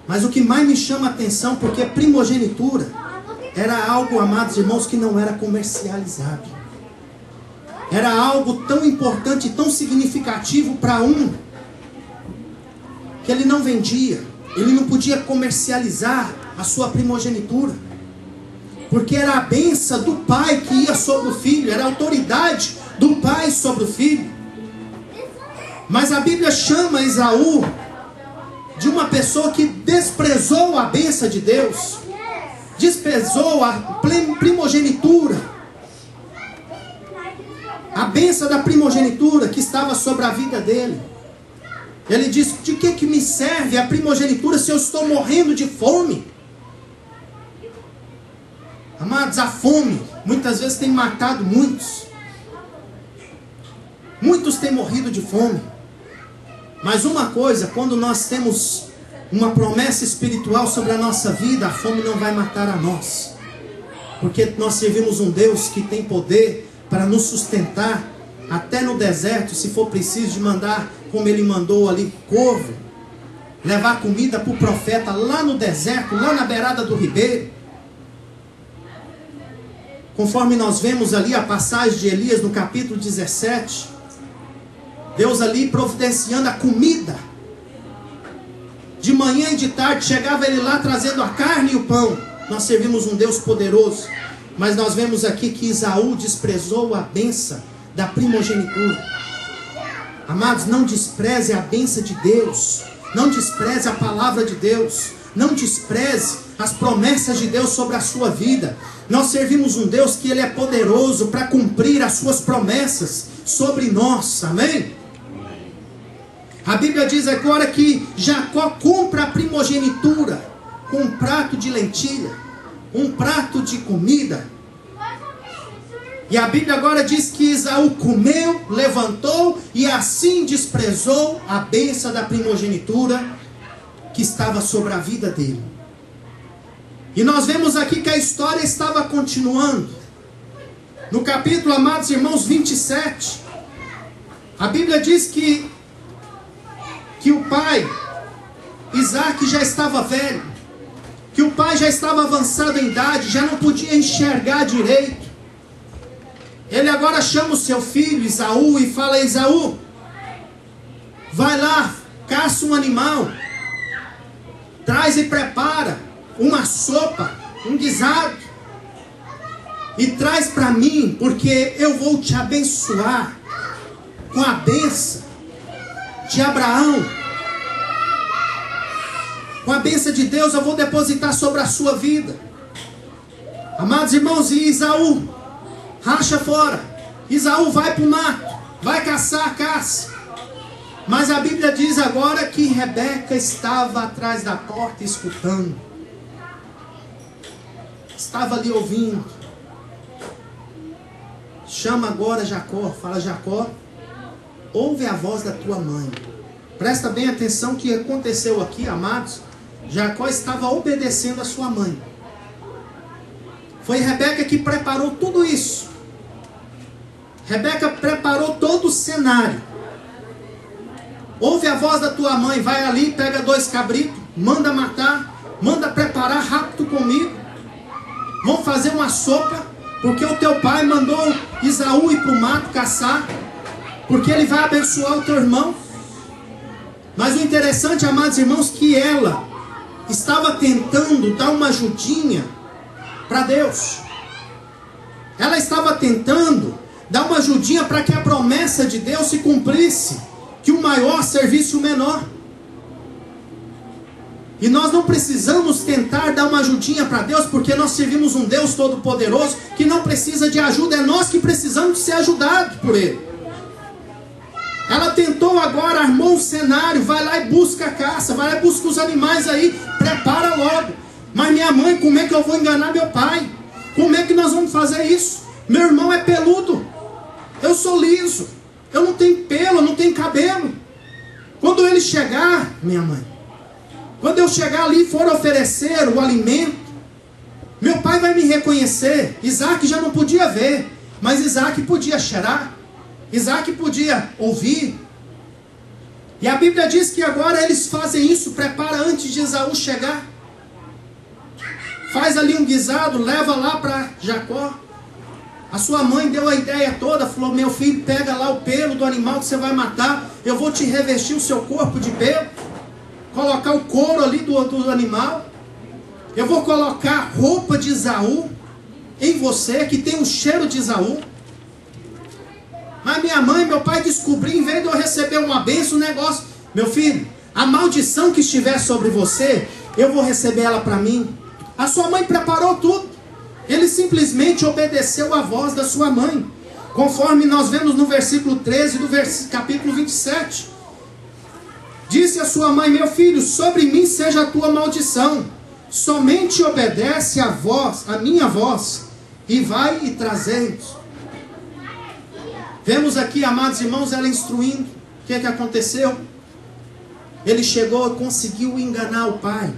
Mas o que mais me chama a atenção, porque a primogenitura era algo, amados irmãos, que não era comercializado. Era algo tão importante, tão significativo para que ele não vendia. Ele não podia comercializar a sua primogenitura. Porque era a bênção do pai que ia sobre o filho. Era a autoridade do pai sobre o filho. Mas a Bíblia chama Esaú de uma pessoa que desprezou a bênção de Deus. Desprezou a primogenitura. A bênção da primogenitura que estava sobre a vida dele. Ele diz: de que me serve a primogenitura se eu estou morrendo de fome? Amados, a fome muitas vezes tem matado muitos. Muitos têm morrido de fome. Mas uma coisa, quando nós temos uma promessa espiritual sobre a nossa vida, a fome não vai matar a nós. Porque nós servimos um Deus que tem poder para nos sustentar até no deserto, se for preciso, de mandar, como ele mandou ali, corvo, levar comida para o profeta lá no deserto, lá na beirada do ribeiro. Conforme nós vemos ali a passagem de Elias no capítulo 17, Deus ali providenciando a comida. De manhã e de tarde chegava ele lá trazendo a carne e o pão. Nós servimos um Deus poderoso. Mas nós vemos aqui que Esaú desprezou a bênção da primogenitura. Amados, não despreze a bênção de Deus. Não despreze a palavra de Deus. Não despreze as promessas de Deus sobre a sua vida. Nós servimos um Deus que Ele é poderoso para cumprir as suas promessas sobre nós. Amém? A Bíblia diz agora que Jacó compra a primogenitura com um prato de lentilha, um prato de comida. E a Bíblia agora diz que Esaú comeu, levantou e assim desprezou a bênção da primogenitura que estava sobre a vida dele. E nós vemos aqui que a história estava continuando. No capítulo, amados irmãos, 27, a Bíblia diz que o pai, Isaac, já estava velho, que o pai já estava avançado em idade, já não podia enxergar direito. Ele agora chama o seu filho, Esaú, e fala: Esaú, vai lá, caça um animal, traz e prepara uma sopa, um guisado, e traz para mim, porque eu vou te abençoar com a bênção de Abraão. Com a bênção de Deus eu vou depositar sobre a sua vida. Amados irmãos, e Esaú racha fora. Esaú vai para o mato, vai caçar, caça. Mas a Bíblia diz agora que Rebeca estava atrás da porta escutando. Estava ali ouvindo. Chama agora Jacó, fala: Jacó, ouve a voz da tua mãe. Presta bem atenção o que aconteceu aqui, amados. Jacó estava obedecendo a sua mãe. Foi Rebeca que preparou tudo isso. Rebeca preparou todo o cenário. Ouve a voz da tua mãe, vai ali, pega 2 cabritos, manda matar, manda preparar rápido comigo. Vamos fazer uma sopa, porque o teu pai mandou Esaú ir para o mato caçar, porque ele vai abençoar o teu irmão. Mas o interessante, amados irmãos, que ela estava tentando dar uma ajudinha para Deus. Ela estava tentando dar uma ajudinha para que a promessa de Deus se cumprisse, que o maior servisse o menor. E nós não precisamos tentar dar uma ajudinha para Deus, porque nós servimos um Deus todo-poderoso que não precisa de ajuda, é nós que precisamos ser ajudados por Ele. Ela tentou agora, armou um cenário, vai lá e busca a caça, vai lá e busca os animais aí, prepara logo. Mas minha mãe, como é que eu vou enganar meu pai? Como é que nós vamos fazer isso? Meu irmão é peludo, eu sou liso, eu não tenho pelo, eu não tenho cabelo. Quando ele chegar, minha mãe, quando eu chegar ali e for oferecer o alimento, meu pai vai me reconhecer. Isaac já não podia ver, mas Isaac podia cheirar, Isaac podia ouvir. E a Bíblia diz que agora eles fazem isso, prepara antes de Esaú chegar. Faz ali um guisado, leva lá para Jacó. A sua mãe deu a ideia toda, falou: meu filho, pega lá o pelo do animal que você vai matar, eu vou te revestir o seu corpo de pelo, colocar o couro ali do animal, eu vou colocar a roupa de Esaú em você, que tem um cheiro de Esaú. Mas minha mãe e meu pai descobriram, em vez de eu receber uma bênção, o negócio: meu filho, a maldição que estiver sobre você, eu vou receber ela para mim. A sua mãe preparou tudo. Ele simplesmente obedeceu a voz da sua mãe, conforme nós vemos no versículo 13 do capítulo 27. Disse a sua mãe: meu filho, sobre mim seja a tua maldição, somente obedece a voz, a minha voz, e vai e trazei-nos. Vemos aqui, amados irmãos, ela instruindo. O que é que aconteceu? Ele chegou e conseguiu enganar o pai.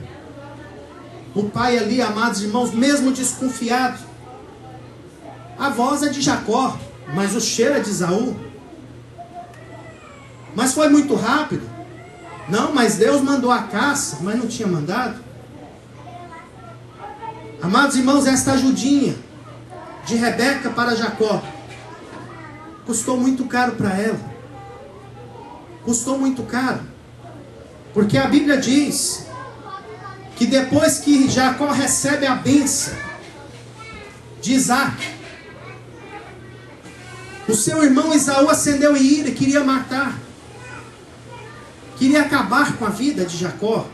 O pai ali, amados irmãos, mesmo desconfiado. A voz é de Jacó, mas o cheiro é de Esaú. Mas foi muito rápido. Não, mas Deus mandou a caça, mas não tinha mandado. Amados irmãos, esta ajudinha de Rebeca para Jacó custou muito caro para ela. Custou muito caro. Porque a Bíblia diz que depois que Jacó recebe a bênção de Isaac, o seu irmão Esaú acendeu em ira e queria matar. Queria acabar com a vida de Jacó.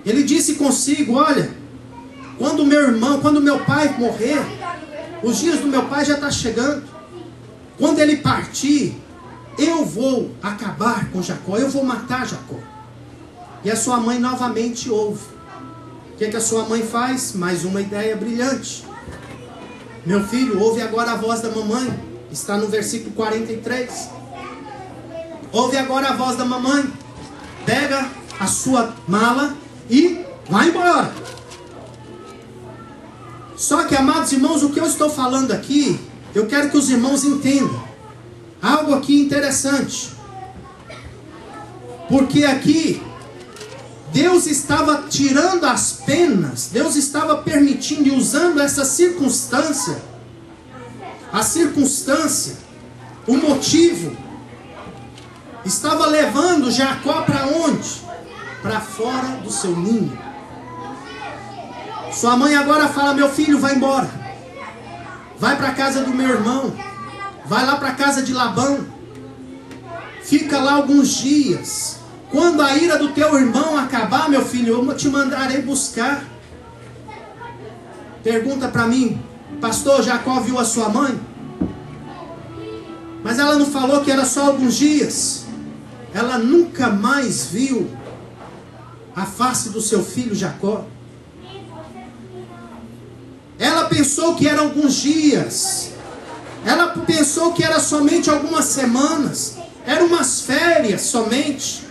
Ele disse consigo: olha, quando meu pai morrer, os dias do meu pai já estão chegando. Quando ele partir, eu vou acabar com Jacó, eu vou matar Jacó. E a sua mãe novamente ouve. O que a sua mãe faz? Mais uma ideia brilhante. Meu filho, ouve agora a voz da mamãe. Está no versículo 43. Ouve agora a voz da mamãe. Pega a sua mala e vai embora. Só que, amados irmãos, o que eu estou falando aqui, eu quero que os irmãos entendam algo aqui interessante. Porque aqui Deus estava tirando as penas, Deus estava permitindo e usando essa circunstância, a circunstância, o motivo, estava levando Jacó para onde? Para fora do seu ninho. Sua mãe agora fala: meu filho, vai embora. Vai para a casa do meu irmão. Vai lá para a casa de Labão. Fica lá alguns dias. Quando a ira do teu irmão acabar, meu filho, eu te mandarei buscar. Pergunta para mim: pastor, Jacó viu a sua mãe? Mas ela não falou que era só alguns dias. Ela nunca mais viu a face do seu filho Jacó. Ela pensou que eram alguns dias. Ela pensou que era somente algumas semanas. Eram umas férias somente.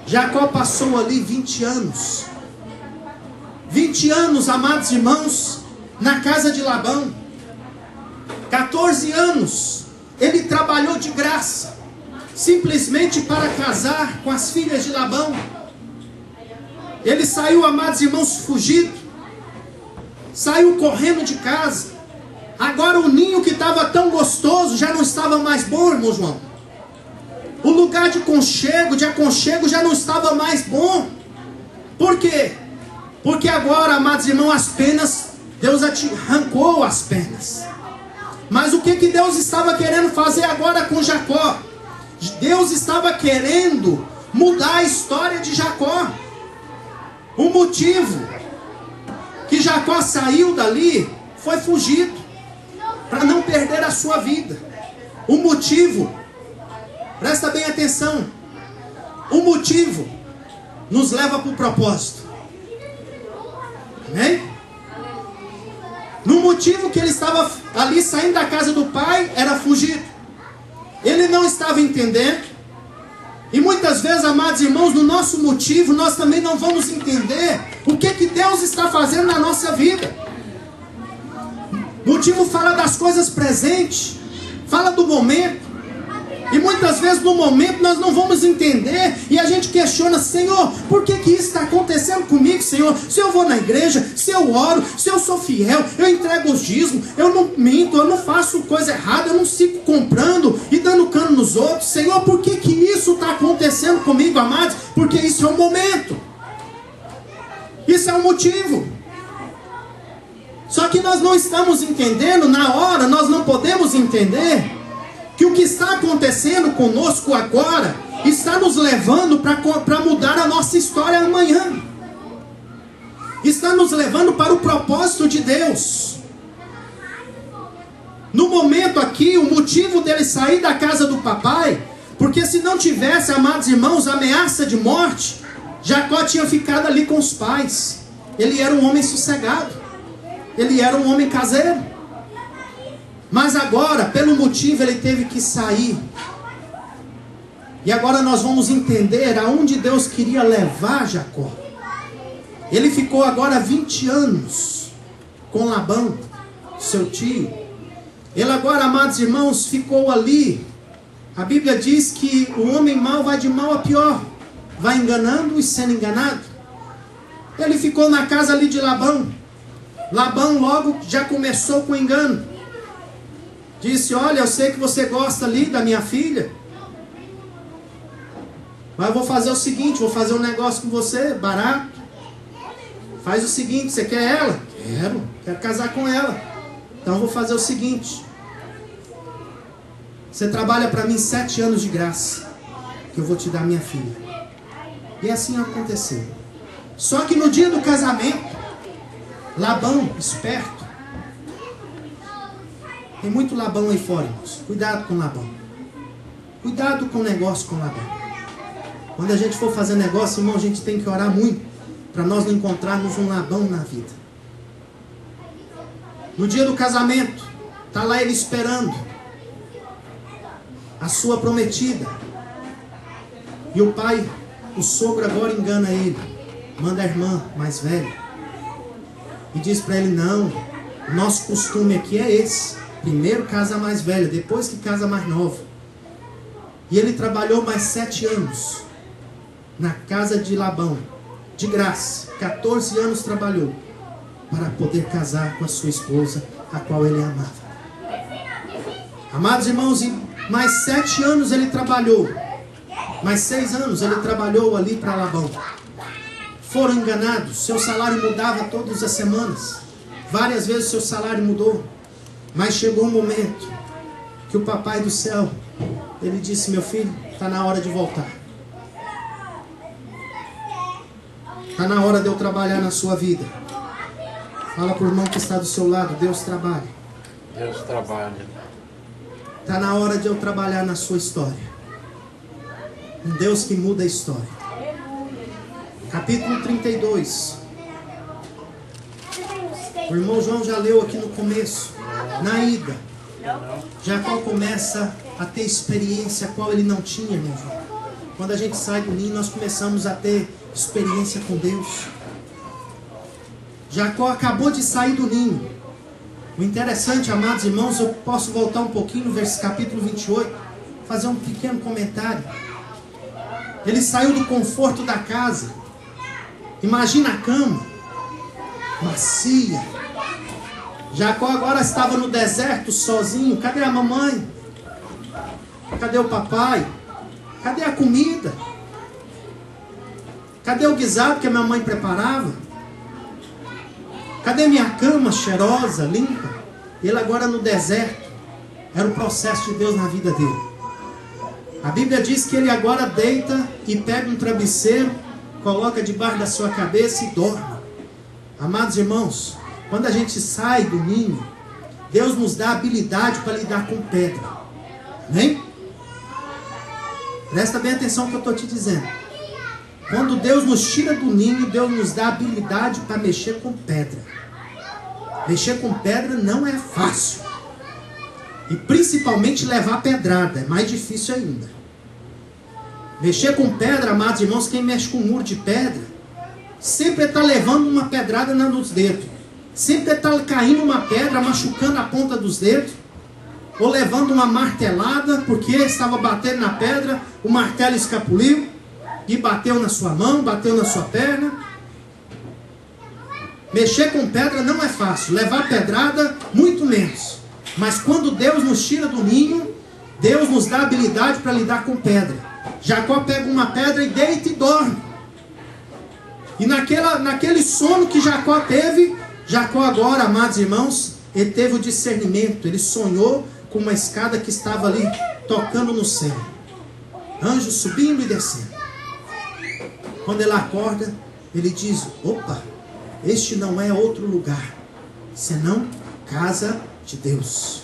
Jacó passou ali 20 anos. 20 anos, amados irmãos, na casa de Labão. 14 anos ele trabalhou de graça, simplesmente para casar com as filhas de Labão. Ele saiu, amados irmãos, fugido. Saiu correndo de casa. Agora o ninho que estava tão gostoso já não estava mais bom, irmão João. O lugar de aconchego já não estava mais bom. Por quê? Porque agora, amados irmãos, as penas, Deus arrancou as penas. Mas o que Deus estava querendo fazer agora com Jacó? Deus estava querendo mudar a história de Jacó. O motivo que Jacó saiu dali foi fugido, para não perder a sua vida. O motivo, presta bem atenção, o motivo nos leva para o propósito. Amém? No motivo que ele estava ali saindo da casa do pai, era fugido. Ele não estava entendendo. E muitas vezes, amados irmãos, no nosso motivo, nós também não vamos entender o que Deus está fazendo na nossa vida. O motivo fala das coisas presentes, fala do momento. E muitas vezes no momento nós não vamos entender. E a gente questiona: Senhor, por que isso está acontecendo comigo, Senhor? Se eu vou na igreja, se eu oro, se eu sou fiel, eu entrego os dízimos, eu não minto, eu não faço coisa errada, eu não sigo comprando e dando cano nos outros. Senhor, por que isso está acontecendo comigo, amados? Porque isso é um momento. Isso é um motivo. Só que nós não estamos entendendo na hora, nós não podemos entender que o que está acontecendo conosco agora está nos levando para mudar a nossa história amanhã. Está nos levando para o propósito de Deus. No momento aqui, o motivo dele sair da casa do papai, porque se não tivesse, amados irmãos, ameaça de morte, Jacó tinha ficado ali com os pais. Ele era um homem sossegado. Ele era um homem caseiro. Mas agora, pelo motivo, ele teve que sair. E agora nós vamos entender aonde Deus queria levar Jacó. Ele ficou agora 20 anos com Labão, seu tio. Ele agora, amados irmãos, ficou ali A Bíblia diz que o homem mau vai de mal a pior, vai enganando e sendo enganado. Ele ficou na casa ali de Labão. Labão logo já começou com engano. Disse: olha, eu sei que você gosta ali da minha filha, mas eu vou fazer o seguinte, vou fazer um negócio com você, barato. Faz o seguinte, você quer ela? Quero casar com ela. Então eu vou fazer o seguinte, você trabalha para mim 7 anos de graça, que eu vou te dar minha filha. E assim aconteceu. Só que no dia do casamento, Labão, esperto, tem muito Labão aí fora, irmãos. Cuidado com Labão. Cuidado com o negócio com Labão. Quando a gente for fazer negócio, irmão, a gente tem que orar muito para nós não encontrarmos um Labão na vida. No dia do casamento, está lá ele esperando a sua prometida. E o pai, o sogro agora engana ele. Manda a irmã mais velha e diz para ele: não, o nosso costume aqui é esse. Primeiro casa a mais velha, depois que casa a mais nova. E ele trabalhou mais 7 anos na casa de Labão, de graça. 14 anos trabalhou para poder casar com a sua esposa, a qual ele amava. Amados irmãos, e mais 7 anos ele trabalhou. Mais 6 anos ele trabalhou ali para Labão. Foram enganados, seu salário mudava todas as semanas. Várias vezes seu salário mudou. Mas chegou um momento que o papai do céu, ele disse: meu filho, está na hora de voltar. Está na hora de eu trabalhar na sua vida. Fala para o irmão que está do seu lado: Deus trabalha. Deus trabalha. Está na hora de eu trabalhar na sua história. Um Deus que muda a história. Capítulo 32. O irmão João já leu aqui no começo. Na ida, Jacó começa a ter experiência a qual ele não tinha, irmão João. Quando a gente sai do ninho, nós começamos a ter experiência com Deus. Jacó acabou de sair do ninho. O interessante, amados irmãos, eu posso voltar um pouquinho no capítulo 28, fazer um pequeno comentário. Ele saiu do conforto da casa. Imagina a cama, macia. Jacó agora estava no deserto sozinho. Cadê a mamãe? Cadê o papai? Cadê a comida? Cadê o guisado que a minha mãe preparava? Cadê minha cama cheirosa, limpa? Ele agora no deserto. Era o processo de Deus na vida dele. A Bíblia diz que ele agora deita e pega um travesseiro, coloca debaixo da sua cabeça e dorme. Amados irmãos, quando a gente sai do ninho, Deus nos dá habilidade para lidar com pedra. Amém? Presta bem atenção no que eu estou te dizendo. Quando Deus nos tira do ninho, Deus nos dá habilidade para mexer com pedra. Mexer com pedra não é fácil. E principalmente levar pedrada, é mais difícil ainda. Mexer com pedra, amados irmãos, quem mexe com um muro de pedra, sempre está levando uma pedrada nos dedos. Sempre está caindo uma pedra, machucando a ponta dos dedos. Ou levando uma martelada, porque estava batendo na pedra, o martelo escapuliu e bateu na sua mão, bateu na sua perna. Mexer com pedra não é fácil. Levar pedrada, muito menos. Mas quando Deus nos tira do ninho, Deus nos dá habilidade para lidar com pedra. Jacó pega uma pedra e deita e dorme. E naquele sono que Jacó teve, Jacó agora, amados irmãos, ele teve o discernimento. Ele sonhou com uma escada que estava ali tocando no céu. Anjos subindo e descendo. Quando ele acorda, ele diz: opa, este não é outro lugar, senão casa de Deus.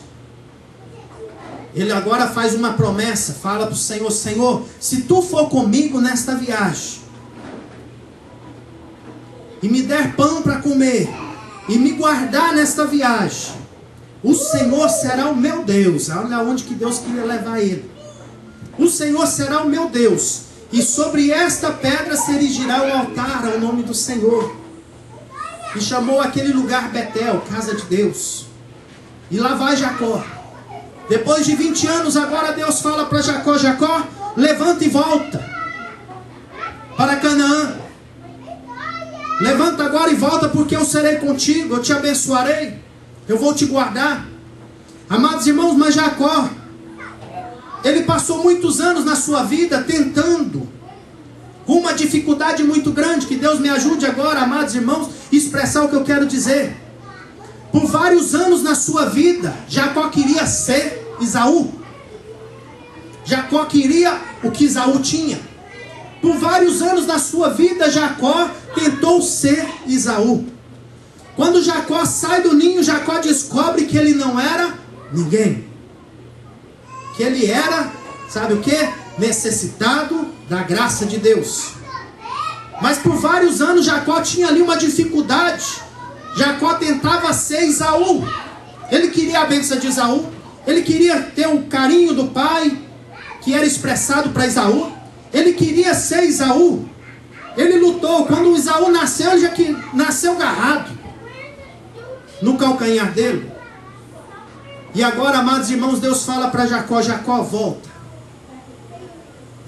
Ele agora faz uma promessa, fala para o Senhor: Senhor, se tu for comigo nesta viagem, e me der pão para comer, e me guardar nesta viagem, o Senhor será o meu Deus. Olha onde que Deus queria levar ele. O Senhor será o meu Deus, e sobre esta pedra se erigirá o altar ao nome do Senhor. E chamou aquele lugar Betel, casa de Deus. E lá vai Jacó. Depois de 20 anos, agora Deus fala para Jacó: Jacó, levanta e volta para Canaã. Levanta agora e volta, porque eu serei contigo, eu te abençoarei, eu vou te guardar. Amados irmãos, mas Jacó, ele passou muitos anos na sua vida tentando, com uma dificuldade muito grande. Que Deus me ajude agora, amados irmãos, expressar o que eu quero dizer. Por vários anos na sua vida, Jacó queria ser Esaú. Jacó queria o que Esaú tinha. Por vários anos na sua vida, Jacó tentou ser Esaú. Quando Jacó sai do ninho, Jacó descobre que ele não era ninguém. Que ele era, sabe o que? Necessitado da graça de Deus. Mas por vários anos Jacó tinha ali uma dificuldade. Jacó tentava ser Esaú. Ele queria a bênção de Esaú. Ele queria ter o carinho do pai, que era expressado para Esaú. Ele queria ser Esaú. Ele lutou. Quando Esaú nasceu, ele já que nasceu agarrado no calcanhar dele. E agora, amados irmãos, Deus fala para Jacó: Jacó, volta.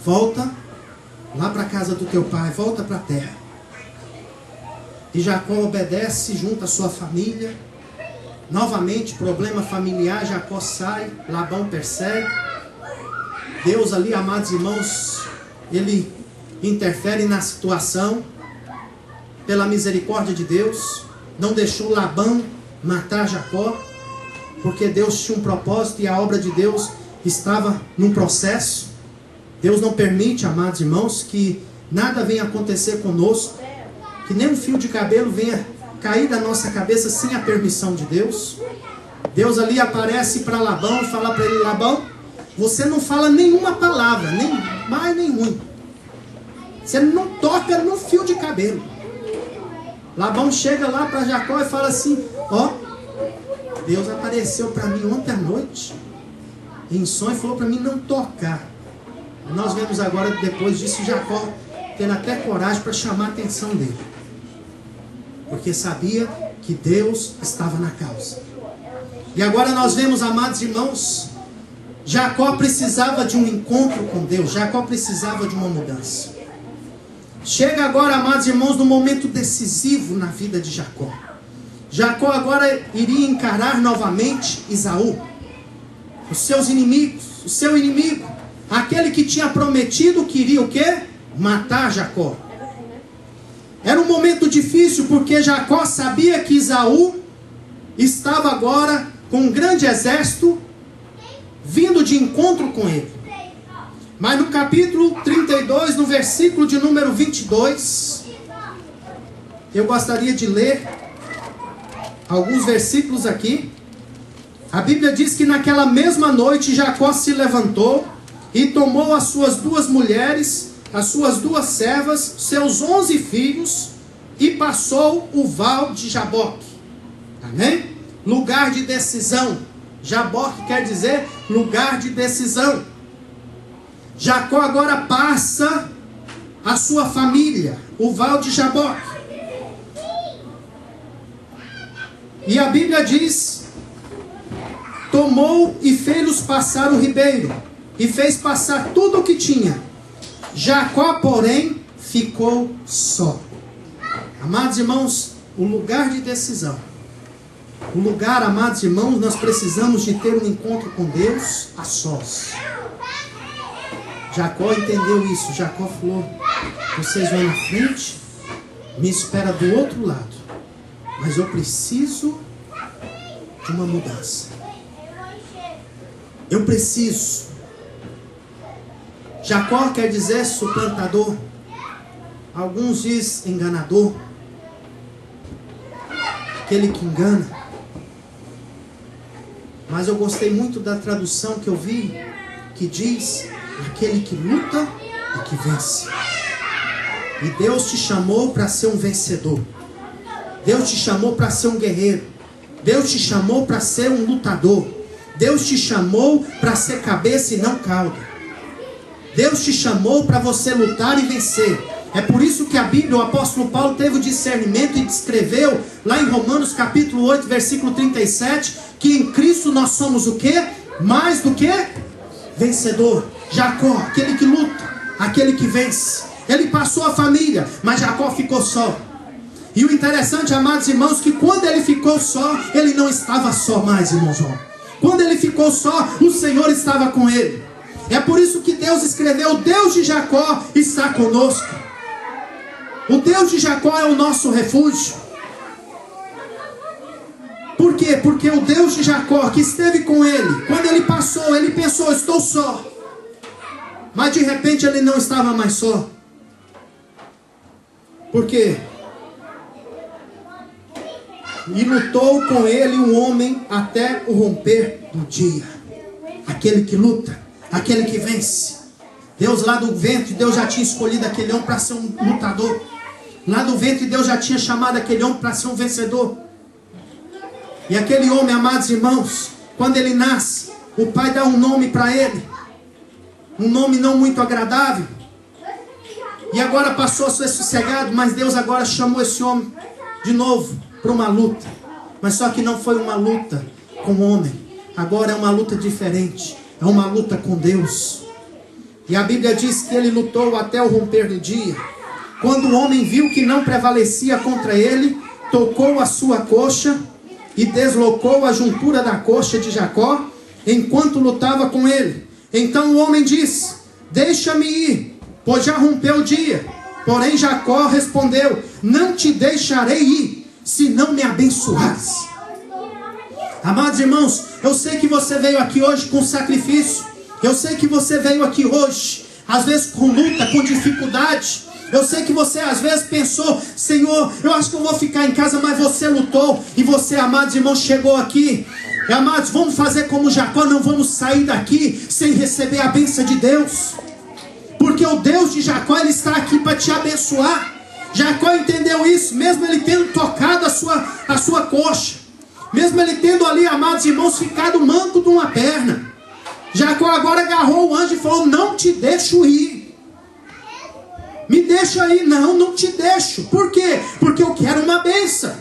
Volta lá para a casa do teu pai. Volta para a terra. E Jacó obedece, junto à sua família. Novamente, problema familiar. Jacó sai, Labão persegue. Deus ali, amados irmãos, ele interfere na situação. Pela misericórdia de Deus, não deixou Labão matar Jacó, porque Deus tinha um propósito e a obra de Deus estava num processo. Deus não permite, amados irmãos, que nada venha acontecer conosco, que nem um fio de cabelo venha cair da nossa cabeça sem a permissão de Deus. Deus ali aparece para Labão e fala para ele: Labão, você não fala nenhuma palavra, nem mais nem ruim. Você não toca no fio de cabelo. Labão chega lá para Jacó e fala assim: ó, Deus apareceu para mim ontem à noite, em sonho, e falou para mim não tocar. E nós vemos agora, depois disso, Jacó tendo até coragem para chamar a atenção dele, porque sabia que Deus estava na causa. E agora nós vemos, amados irmãos, Jacó precisava de um encontro com Deus. Jacó precisava de uma mudança. Chega agora, amados irmãos, no momento decisivo na vida de Jacó. Jacó agora iria encarar novamente Esaú, os seus inimigos, o seu inimigo, aquele que tinha prometido que iria o quê? Matar Jacó. Era um momento difícil, porque Jacó sabia que Esaú estava agora com um grande exército vindo de encontro com ele. Mas no capítulo 32, no versículo de número 22, eu gostaria de ler alguns versículos aqui. A Bíblia diz que naquela mesma noite Jacó se levantou e tomou as suas 2 mulheres, as suas 2 servas, seus 11 filhos, e passou o val de Jaboque. Amém? Lugar de decisão. Jaboque quer dizer lugar de decisão. Jacó agora passa a sua família, o val de Jaboque. E a Bíblia diz: tomou e fez-los passar o ribeiro, e fez passar tudo o que tinha. Jacó, porém, ficou só. Amados irmãos, o lugar de decisão. O lugar, amados irmãos, nós precisamos de ter um encontro com Deus a sós. Jacó entendeu isso. Jacó falou: vocês vão na frente, me espera do outro lado, mas eu preciso de uma mudança. Eu preciso. Jacó quer dizer suplantador. Alguns dizem enganador. Aquele que engana. Mas eu gostei muito da tradução que eu vi, que diz: aquele que luta e que vence. E Deus te chamou para ser um vencedor. Deus te chamou para ser um guerreiro. Deus te chamou para ser um lutador. Deus te chamou para ser cabeça e não cauda. Deus te chamou para você lutar e vencer. É por isso que a Bíblia, o apóstolo Paulo teve o discernimento e descreveu lá em Romanos capítulo 8, versículo 37, que em Cristo nós somos o quê? Mais do que vencedor. Jacó, aquele que luta, aquele que vence. Ele passou a família, mas Jacó ficou só. E o interessante, amados irmãos, que quando ele ficou só, ele não estava só mais, irmãos. Quando ele ficou só, o Senhor estava com ele. É por isso que Deus escreveu: o Deus de Jacó está conosco. O Deus de Jacó é o nosso refúgio. Por quê? Porque o Deus de Jacó, que esteve com ele, quando ele passou, ele pensou: estou só. Mas de repente ele não estava mais só. Por quê? E lutou com ele um homem até o romper do dia. Aquele que luta, aquele que vence. Deus lá do ventre, Deus já tinha escolhido aquele homem para ser um lutador. Lá do ventre, Deus já tinha chamado aquele homem para ser um vencedor. E aquele homem, amados irmãos, quando ele nasce, o pai dá um nome para ele. Um nome não muito agradável. E agora passou a ser sossegado, mas Deus agora chamou esse homem de novo para uma luta. Mas só que não foi uma luta com o homem. Agora é uma luta diferente. É uma luta com Deus. E a Bíblia diz que ele lutou até o romper do dia. Quando o homem viu que não prevalecia contra ele, tocou a sua coxa e deslocou a juntura da coxa de Jacó, enquanto lutava com ele. Então o homem disse: deixa-me ir, pois já rompeu o dia. Porém Jacó respondeu: não te deixarei ir, se não me abençoares. Amados irmãos, eu sei que você veio aqui hoje com sacrifício. Eu sei que você veio aqui hoje, às vezes com luta, com dificuldade. Eu sei que você às vezes pensou: Senhor, eu acho que eu vou ficar em casa, mas você lutou. E você, amados irmãos, chegou aqui. E, amados, vamos fazer como Jacó, não vamos sair daqui sem receber a bênção de Deus. Porque o Deus de Jacó, ele está aqui para te abençoar. Jacó entendeu isso, mesmo ele tendo tocado a sua coxa. Mesmo ele tendo ali, amados irmãos, ficado manco de uma perna. Jacó agora agarrou o anjo e falou: não te deixo ir. Me deixa aí. Não, não te deixo. Por quê? Porque eu quero uma bênção.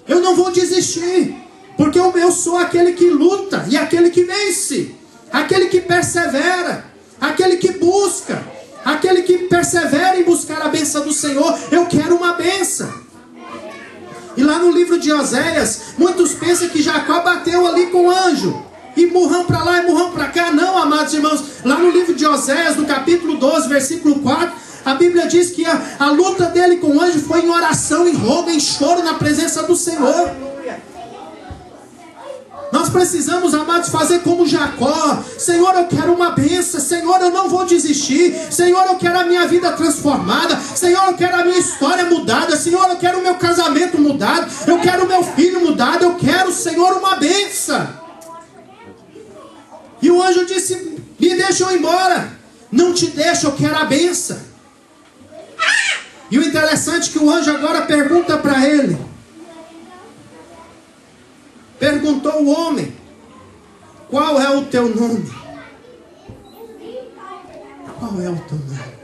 Eu não vou desistir. Porque eu sou aquele que luta e aquele que vence. Aquele que persevera. Aquele que busca. Aquele que persevera em buscar a bênção do Senhor. Eu quero uma bênção. E lá no livro de Oséias, muitos pensam que Jacó bateu ali com o anjo. E murrão para lá e murrão para cá. Não, amados irmãos. Lá no livro de Oséias, no capítulo 12, versículo 4... a Bíblia diz que a luta dele com o anjo foi em oração, em rogo, em choro na presença do Senhor. Nós precisamos, amados, fazer como Jacó. Senhor, eu quero uma bênção. Senhor, eu não vou desistir. Senhor, eu quero a minha vida transformada. Senhor, eu quero a minha história mudada. Senhor, eu quero o meu casamento mudado. Eu quero o meu filho mudado. Eu quero, Senhor, uma bênção. E o anjo disse: me deixa eu ir embora. Não te deixo, eu quero a bênção. E o interessante é que o anjo agora pergunta para ele. Perguntou o homem: qual é o teu nome? Qual é o teu nome?